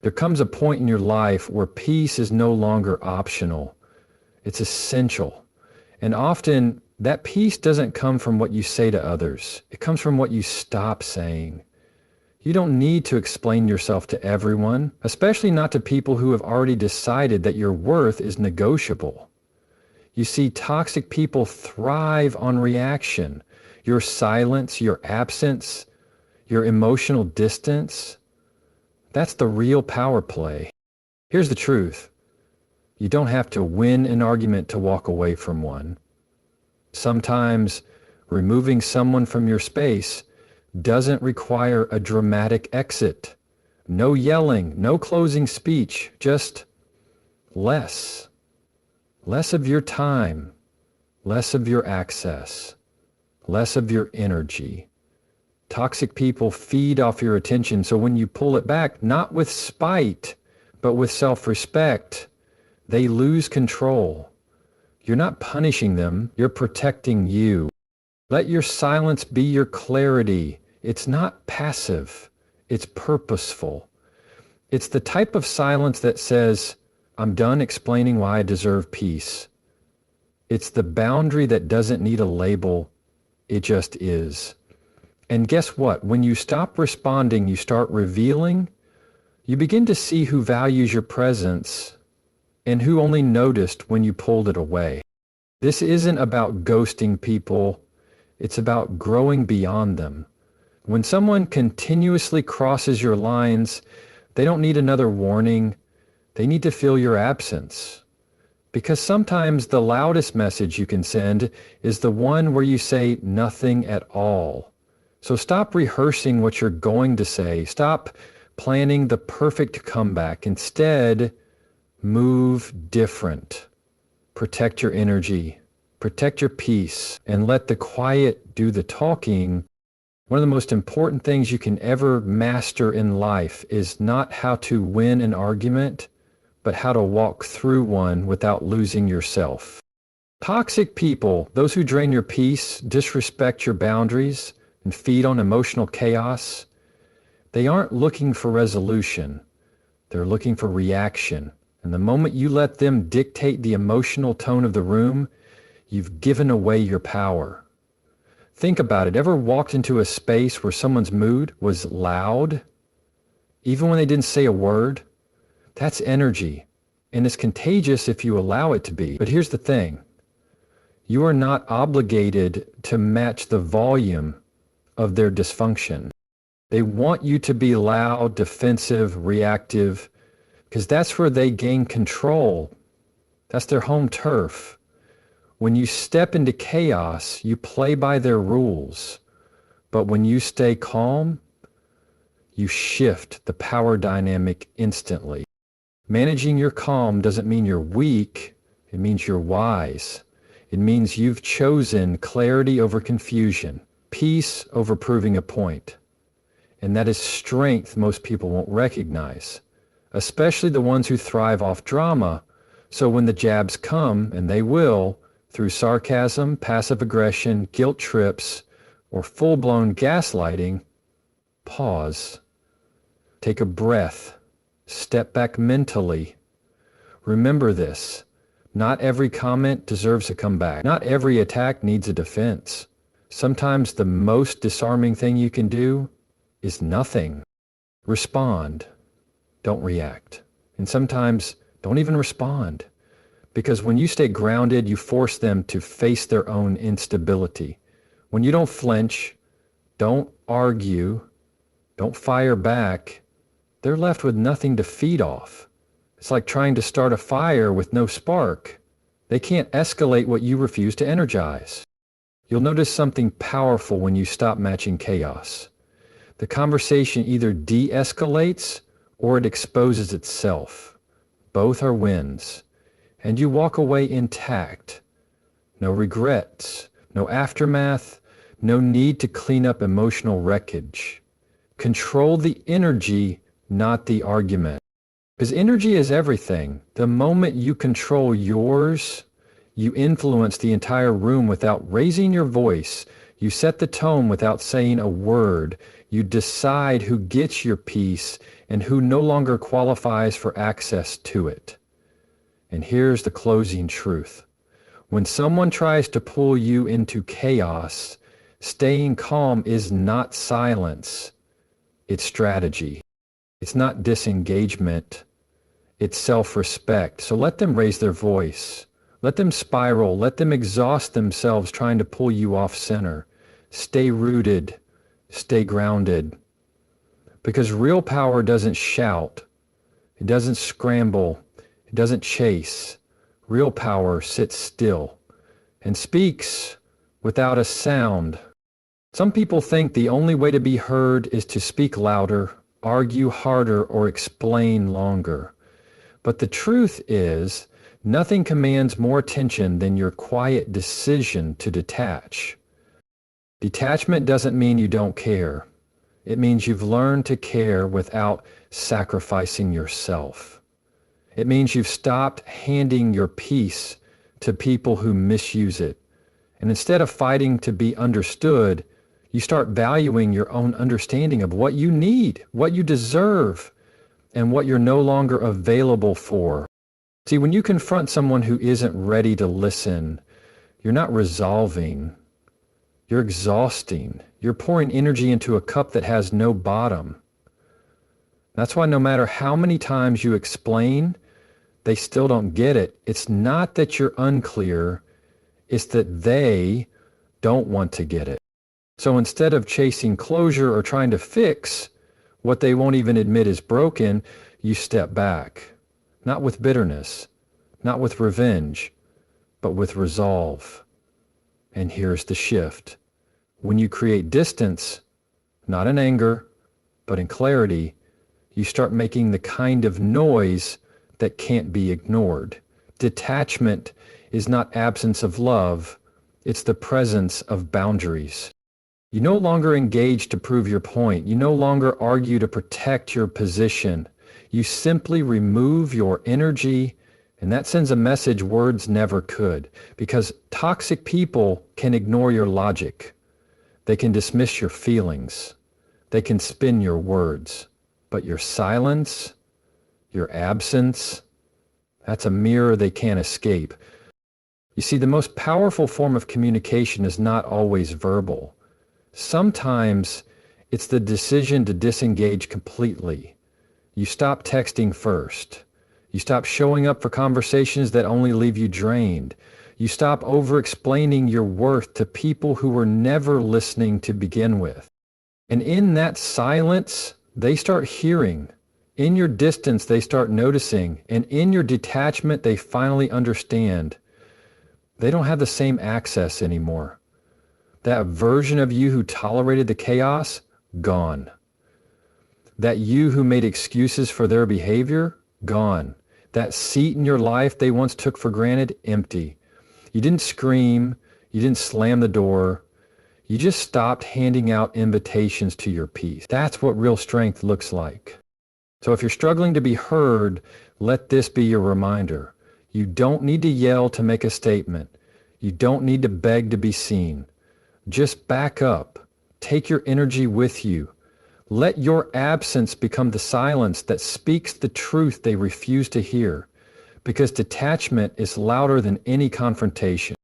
There comes a point in your life where peace is no longer optional. It's essential. And often that peace doesn't come from what you say to others. It comes from what you stop saying. You don't need to explain yourself to everyone, especially not to people who have already decided that your worth is negotiable. You see, toxic people thrive on reaction. Your silence, your absence, your emotional distance, that's the real power play. Here's the truth. You don't have to win an argument to walk away from one. Sometimes removing someone from your space doesn't require a dramatic exit. No yelling, no closing speech, just less. Less of your time, less of your access, less of your energy. Toxic people feed off your attention, so when you pull it back, not with spite, but with self-respect, they lose control. You're not punishing them, you're protecting you. Let your silence be your clarity. It's not passive, it's purposeful. It's the type of silence that says, I'm done explaining why I deserve peace. It's the boundary that doesn't need a label, it just is. And guess what? When you stop responding, you start revealing. You begin to see who values your presence and who only noticed when you pulled it away. This isn't about ghosting people. It's about growing beyond them. When someone continuously crosses your lines, they don't need another warning. They need to feel your absence. Because sometimes the loudest message you can send is the one where you say nothing at all. So stop rehearsing what you're going to say. Stop planning the perfect comeback. Instead, move different. Protect your energy. Protect your peace. And let the quiet do the talking. One of the most important things you can ever master in life is not how to win an argument, but how to walk through one without losing yourself. Toxic people, those who drain your peace, disrespect your boundaries, and feed on emotional chaos, they aren't looking for resolution. They're looking for reaction. And the moment you let them dictate the emotional tone of the room, you've given away your power. Think about it. Ever walked into a space where someone's mood was loud, even when they didn't say a word? That's energy, and it's contagious if you allow it to be. But here's the thing. You are not obligated to match the volume of their dysfunction. They want you to be loud, defensive, reactive, because that's where they gain control. That's their home turf. When you step into chaos, you play by their rules. But when you stay calm, you shift the power dynamic instantly. Managing your calm doesn't mean you're weak. It means you're wise. It means you've chosen clarity over confusion, peace over proving a point. And that is strength most people won't recognize, especially the ones who thrive off drama. So when the jabs come, and they will, through sarcasm, passive aggression, guilt trips, or full-blown gaslighting, pause. Take a breath. Step back mentally. Remember this. Not every comment deserves a comeback. Not every attack needs a defense. Sometimes the most disarming thing you can do is nothing. Respond. Don't react. And sometimes don't even respond. Because when you stay grounded, you force them to face their own instability. When you don't flinch, don't argue, don't fire back, they're left with nothing to feed off. It's like trying to start a fire with no spark. They can't escalate what you refuse to energize. You'll notice something powerful when you stop matching chaos. The conversation either de-escalates or it exposes itself. Both are wins. And you walk away intact. No regrets, no aftermath, no need to clean up emotional wreckage. Control the energy, not the argument. Because energy is everything. The moment you control yours, you influence the entire room without raising your voice. You set the tone without saying a word. You decide who gets your peace and who no longer qualifies for access to it. And here's the closing truth. When someone tries to pull you into chaos, staying calm is not silence. It's strategy. It's not disengagement. It's self-respect. So let them raise their voice. Let them spiral. Let them exhaust themselves trying to pull you off center. Stay rooted. Stay grounded. Because real power doesn't shout. It doesn't scramble. It doesn't chase. Real power sits still and speaks without a sound. Some people think the only way to be heard is to speak louder, argue harder, or explain longer. But the truth is, nothing commands more attention than your quiet decision to detach. Detachment doesn't mean you don't care. It means you've learned to care without sacrificing yourself. It means you've stopped handing your peace to people who misuse it. And instead of fighting to be understood, you start valuing your own understanding of what you need, what you deserve, and what you're no longer available for. See, when you confront someone who isn't ready to listen, you're not resolving. You're exhausting. You're pouring energy into a cup that has no bottom. That's why no matter how many times you explain, they still don't get it. It's not that you're unclear, it's that they don't want to get it. So instead of chasing closure or trying to fix what they won't even admit is broken, you step back. Not with bitterness, not with revenge, but with resolve. And here's the shift. When you create distance, not in anger, but in clarity, you start making the kind of noise that can't be ignored. Detachment is not absence of love, it's the presence of boundaries. You no longer engage to prove your point. You no longer argue to protect your position. You simply remove your energy, and that sends a message words never could. Because toxic people can ignore your logic. They can dismiss your feelings. They can spin your words. But your silence, your absence, that's a mirror they can't escape. You see, the most powerful form of communication is not always verbal. Sometimes it's the decision to disengage completely. You stop texting first. You stop showing up for conversations that only leave you drained. You stop over-explaining your worth to people who were never listening to begin with. And in that silence, they start hearing. In your distance, they start noticing. And in your detachment, they finally understand. They don't have the same access anymore. That version of you who tolerated the chaos, gone. That you who made excuses for their behavior, gone. That seat in your life they once took for granted, empty. You didn't scream. You didn't slam the door. You just stopped handing out invitations to your peace. That's what real strength looks like. So if you're struggling to be heard, let this be your reminder. You don't need to yell to make a statement. You don't need to beg to be seen. Just back up. Take your energy with you. Let your absence become the silence that speaks the truth they refuse to hear. Because detachment is louder than any confrontation.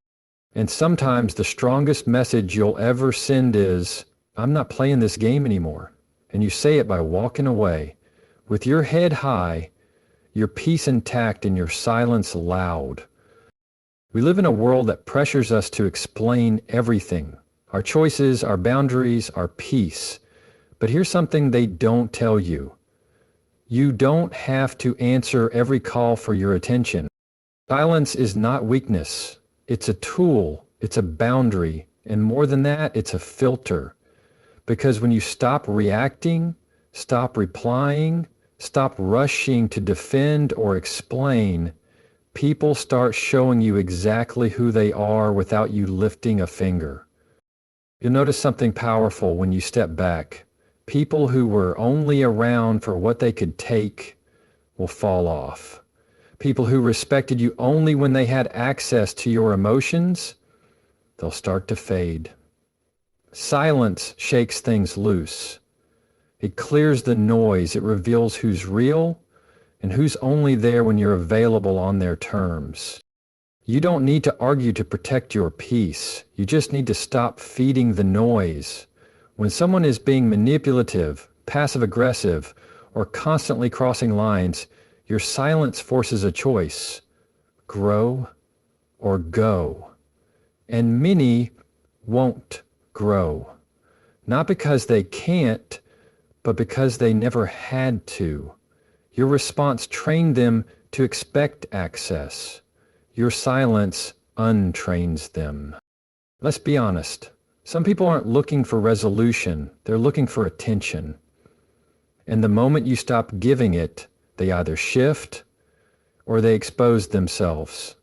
And sometimes the strongest message you'll ever send is, I'm not playing this game anymore. And you say it by walking away. With your head high, your peace intact, and your silence loud. We live in a world that pressures us to explain everything. Our choices, our boundaries, our peace. But here's something they don't tell you. You don't have to answer every call for your attention. Silence is not weakness. It's a tool. It's a boundary. And more than that, it's a filter. Because when you stop reacting, stop replying, stop rushing to defend or explain, people start showing you exactly who they are without you lifting a finger. You'll notice something powerful when you step back. People who were only around for what they could take will fall off. People who respected you only when they had access to your emotions, they'll start to fade. Silence shakes things loose. It clears the noise. It reveals who's real and who's only there when you're available on their terms. You don't need to argue to protect your peace. You just need to stop feeding the noise. When someone is being manipulative, passive-aggressive, or constantly crossing lines, your silence forces a choice: grow or go. And many won't grow. Not because they can't, but because they never had to. Your response trained them to expect access. Your silence untrains them. Let's be honest. Some people aren't looking for resolution. They're looking for attention. And the moment you stop giving it, they either shift or they expose themselves.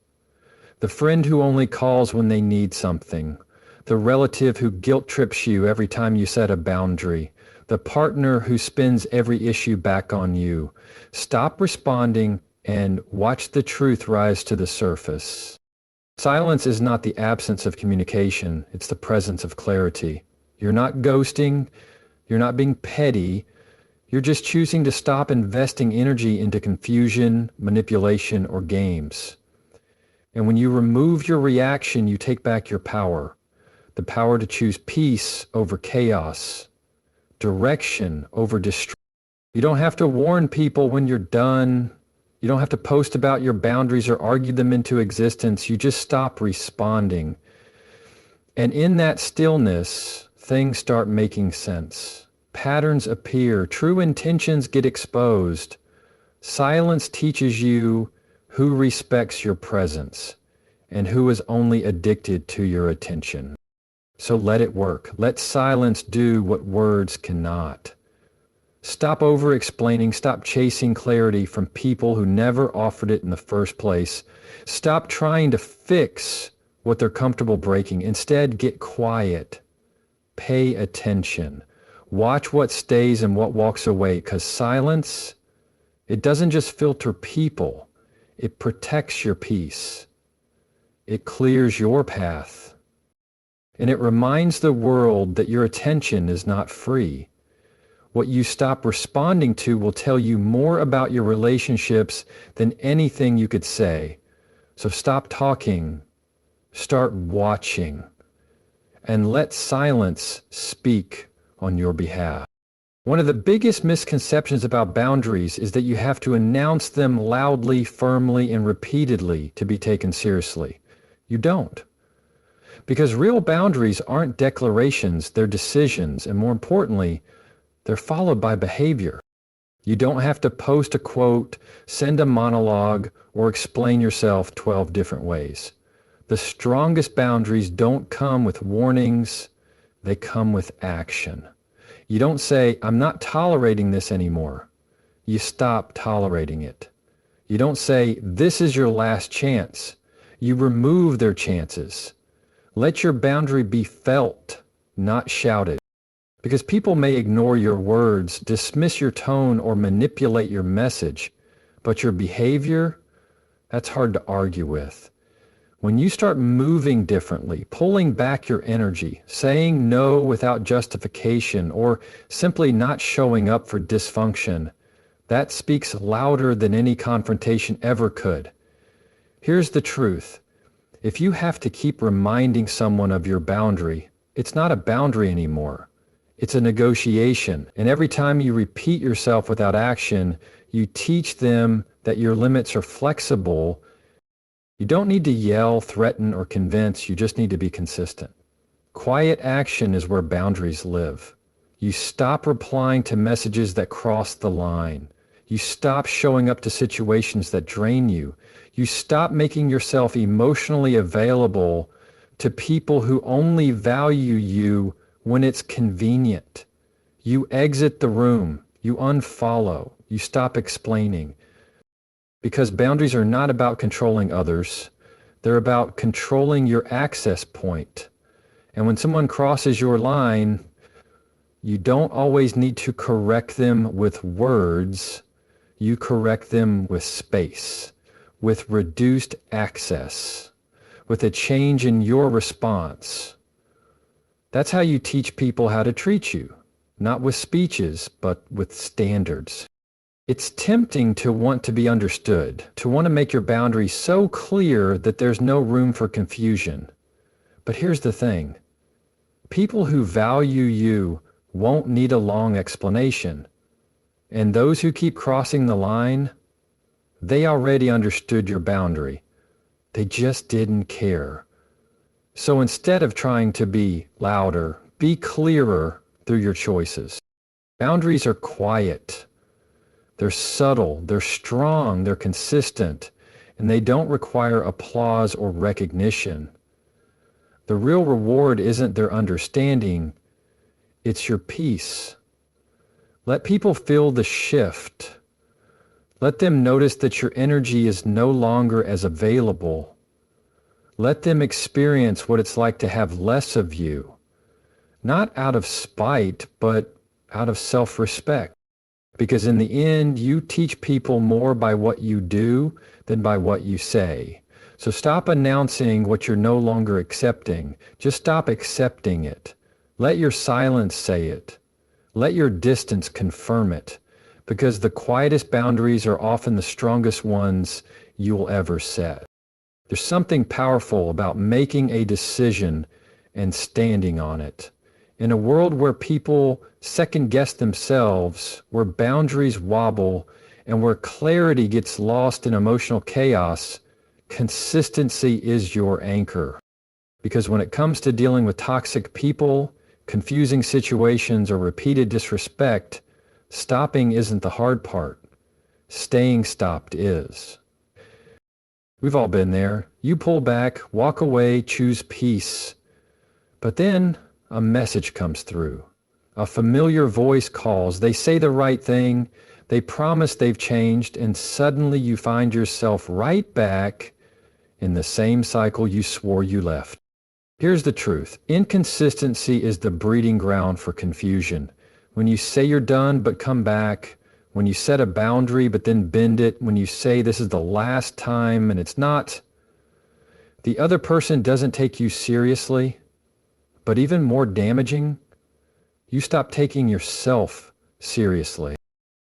The friend who only calls when they need something. The relative who guilt trips you every time you set a boundary. The partner who spins every issue back on you. Stop responding and watch the truth rise to the surface. Silence is not the absence of communication. It's the presence of clarity. You're not ghosting. You're not being petty. You're just choosing to stop investing energy into confusion, manipulation, or games. And when you remove your reaction, you take back your power. The power to choose peace over chaos, direction over destruction. You don't have to warn people when you're done. You don't have to post about your boundaries or argue them into existence. You just stop responding. And in that stillness, things start making sense. Patterns appear. True intentions get exposed. Silence teaches you who respects your presence and who is only addicted to your attention. So let it work. Let silence do what words cannot. Stop over-explaining. Stop chasing clarity from people who never offered it in the first place. Stop trying to fix what they're comfortable breaking. Instead, get quiet. Pay attention. Watch what stays and what walks away, because silence, it doesn't just filter people. It protects your peace. It clears your path. And it reminds the world that your attention is not free. What you stop responding to will tell you more about your relationships than anything you could say. So stop talking, start watching, and let silence speak on your behalf. One of the biggest misconceptions about boundaries is that you have to announce them loudly, firmly, and repeatedly to be taken seriously. You don't. Because real boundaries aren't declarations, they're decisions, and more importantly, they're followed by behavior. You don't have to post a quote, send a monologue, or explain yourself 12 different ways. The strongest boundaries don't come with warnings, they come with action. You don't say, "I'm not tolerating this anymore." You stop tolerating it. You don't say, "This is your last chance." You remove their chances. Let your boundary be felt, not shouted. Because people may ignore your words, dismiss your tone, or manipulate your message, but your behavior, that's hard to argue with. When you start moving differently, pulling back your energy, saying no without justification, or simply not showing up for dysfunction, that speaks louder than any confrontation ever could. Here's the truth. If you have to keep reminding someone of your boundary, it's not a boundary anymore. It's a negotiation. And every time you repeat yourself without action, you teach them that your limits are flexible. You don't need to yell, threaten, or convince. You just need to be consistent. Quiet action is where boundaries live. You stop replying to messages that cross the line. You stop showing up to situations that drain you. You stop making yourself emotionally available to people who only value you when it's convenient. You exit the room. You unfollow. You stop explaining. Because boundaries are not about controlling others. They're about controlling your access point. And when someone crosses your line, you don't always need to correct them with words. You correct them with space, with reduced access, with a change in your response. That's how you teach people how to treat you. not with speeches, but with standards. It's tempting to want to be understood, to want to make your boundaries so clear that there's no room for confusion. But here's the thing. People who value you won't need a long explanation. And those who keep crossing the line, they already understood your boundary. They just didn't care. So instead of trying to be louder, be clearer through your choices. Boundaries are quiet. They're subtle, they're strong, they're consistent, and they don't require applause or recognition. The real reward isn't their understanding, it's your peace. Let people feel the shift. Let them notice that your energy is no longer as available. Let them experience what it's like to have less of you, not out of spite, but out of self-respect. Because in the end, you teach people more by what you do than by what you say. So stop announcing what you're no longer accepting. Just stop accepting it. Let your silence say it. Let your distance confirm it. Because the quietest boundaries are often the strongest ones you will ever set. There's something powerful about making a decision and standing on it. In a world where people second-guess themselves, where boundaries wobble, and where clarity gets lost in emotional chaos, consistency is your anchor. Because when it comes to dealing with toxic people, confusing situations, or repeated disrespect, stopping isn't the hard part. Staying stopped is. We've all been there. You pull back, walk away, choose peace. But then a message comes through. A familiar voice calls. They say the right thing. They promise they've changed, and suddenly you find yourself right back in the same cycle you swore you left. Here's the truth. Inconsistency is the breeding ground for confusion. When you say you're done but come back, when you set a boundary but then bend it, when you say this is the last time and it's not, the other person doesn't take you seriously. But even more damaging, you stop taking yourself seriously.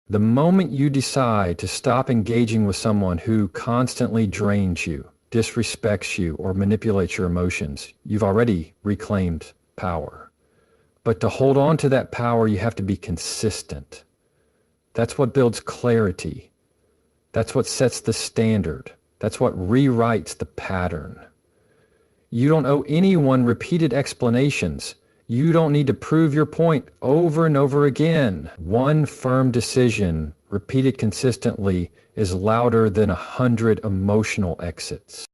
The moment you decide to stop engaging with someone who constantly drains you, disrespects you, or manipulates your emotions, you've already reclaimed power. But to hold on to that power, you have to be consistent. That's what builds clarity. That's what sets the standard. That's what rewrites the pattern. You don't owe anyone repeated explanations. You don't need to prove your point over and over again. One firm decision, repeated consistently, is louder than 100 emotional exits.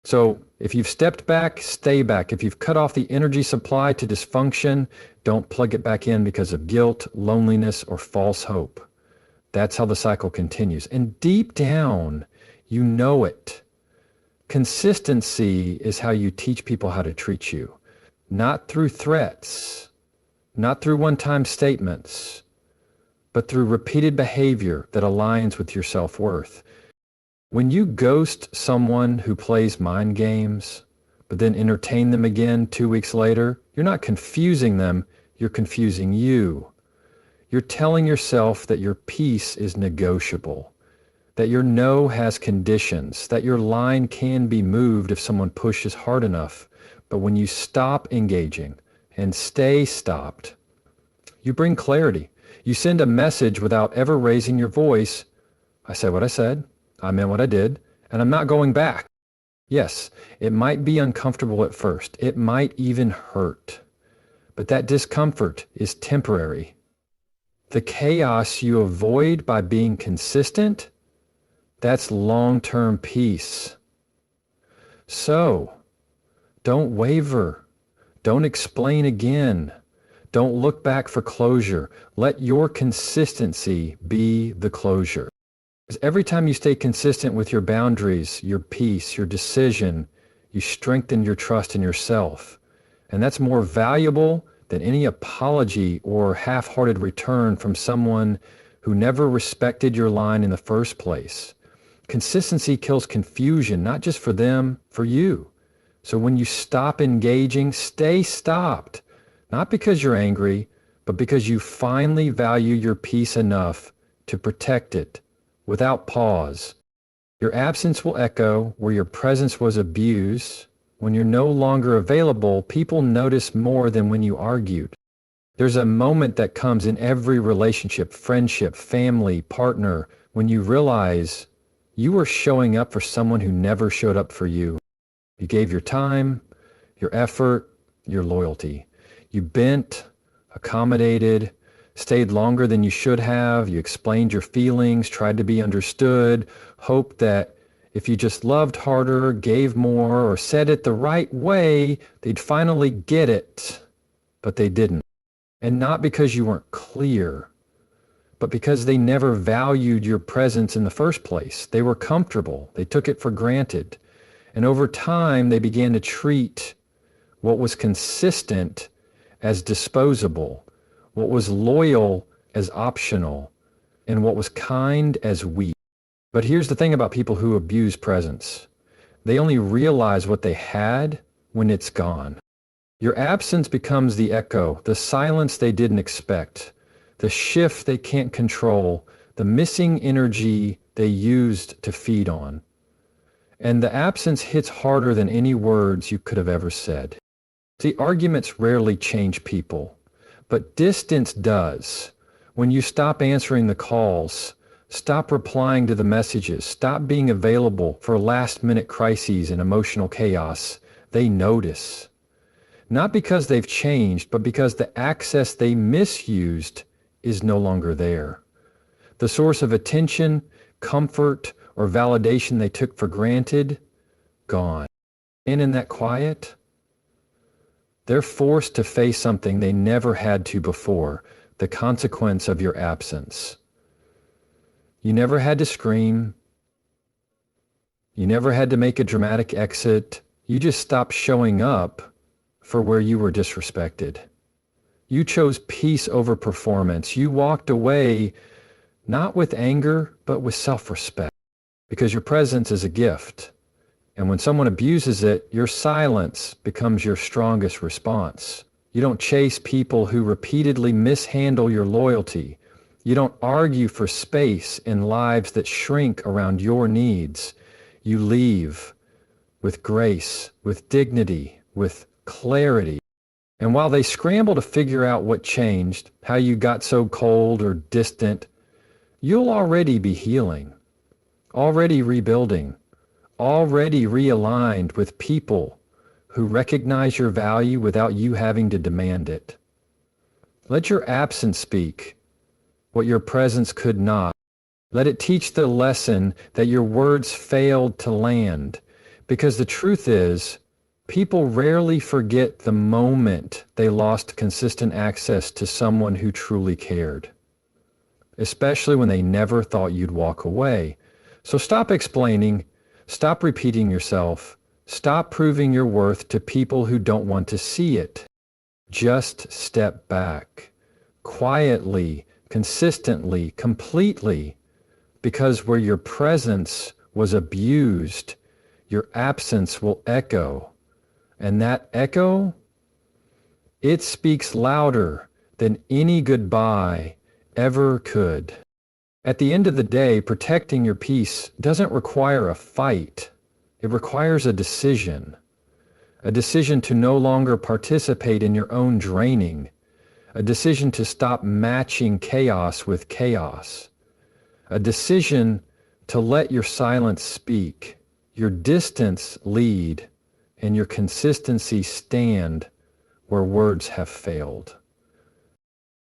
So if you've stepped back, stay back. If you've cut off the energy supply to dysfunction, don't plug it back in because of guilt, loneliness, or false hope. That's how the cycle continues. And deep down, you know it. Consistency is how you teach people how to treat you. Not through threats, not through one-time statements, but through repeated behavior that aligns with your self-worth. When you ghost someone who plays mind games, but then entertain them again 2 weeks later, you're not confusing them, you're confusing you. You're telling yourself that your peace is negotiable, that your no has conditions, that your line can be moved if someone pushes hard enough. But when you stop engaging and stay stopped, you bring clarity. You send a message without ever raising your voice. I said what I said, I meant what I did, and I'm not going back. Yes, it might be uncomfortable at first. It might even hurt. But that discomfort is temporary. The chaos you avoid by being consistent, that's long-term peace. So, don't waver. Don't explain again. Don't look back for closure. Let your consistency be the closure. Because every time you stay consistent with your boundaries, your peace, your decision, you strengthen your trust in yourself. And that's more valuable than any apology or half-hearted return from someone who never respected your line in the first place. Consistency kills confusion, not just for them, for you. So when you stop engaging, stay stopped. Not because you're angry, but because you finally value your peace enough to protect it without pause. Your absence will echo where your presence was abused. When you're no longer available, people notice more than when you argued. There's a moment that comes in every relationship, friendship, family, partner, when you realize you were showing up for someone who never showed up for you. You gave your time, your effort, your loyalty. You bent, accommodated, stayed longer than you should have. You explained your feelings, tried to be understood, hoped that if you just loved harder, gave more, or said it the right way, they'd finally get it. But they didn't. And not because you weren't clear, but because they never valued your presence in the first place. They were comfortable. They took it for granted. And over time, they began to treat what was consistent as disposable, what was loyal as optional, and what was kind as weak. But here's the thing about people who abuse presence. They only realize what they had when it's gone. Your absence becomes the echo, the silence they didn't expect, the shift they can't control, the missing energy they used to feed on. And the absence hits harder than any words you could have ever said. See, arguments rarely change people, but distance does. When you stop answering the calls, stop replying to the messages, stop being available for last-minute crises and emotional chaos, they notice. Not because they've changed, but because the access they misused is no longer there. The source of attention, comfort, or validation they took for granted, gone. And in that quiet, they're forced to face something they never had to before, the consequence of your absence. You never had to scream. You never had to make a dramatic exit. You just stopped showing up for where you were disrespected. You chose peace over performance. You walked away not with anger, but with self-respect, because your presence is a gift. And when someone abuses it, your silence becomes your strongest response. You don't chase people who repeatedly mishandle your loyalty. You don't argue for space in lives that shrink around your needs. You leave with grace, with dignity, with clarity. And while they scramble to figure out what changed, how you got so cold or distant, you'll already be healing, already rebuilding, already realigned with people who recognize your value without you having to demand it. Let your absence speak what your presence could not. Let it teach the lesson that your words failed to land, because the truth is, people rarely forget the moment they lost consistent access to someone who truly cared, especially when they never thought you'd walk away. So stop explaining, stop repeating yourself, stop proving your worth to people who don't want to see it. Just step back, quietly, consistently, completely, because where your presence was abused, your absence will echo. And that echo, it speaks louder than any goodbye ever could. At the end of the day, protecting your peace doesn't require a fight. It requires a decision to no longer participate in your own draining, a decision to stop matching chaos with chaos, a decision to let your silence speak, your distance lead, and your consistency stand where words have failed.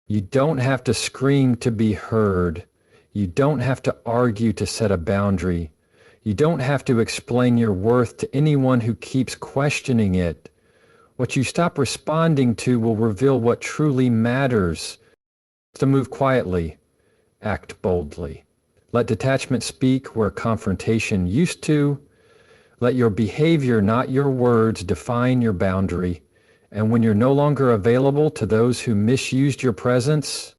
You don't have to scream to be heard. You don't have to argue to set a boundary. You don't have to explain your worth to anyone who keeps questioning it. What you stop responding to will reveal what truly matters. To move quietly, act boldly. Let detachment speak where confrontation used to. Let your behavior, not your words, define your boundary. And when you're no longer available to those who misused your presence,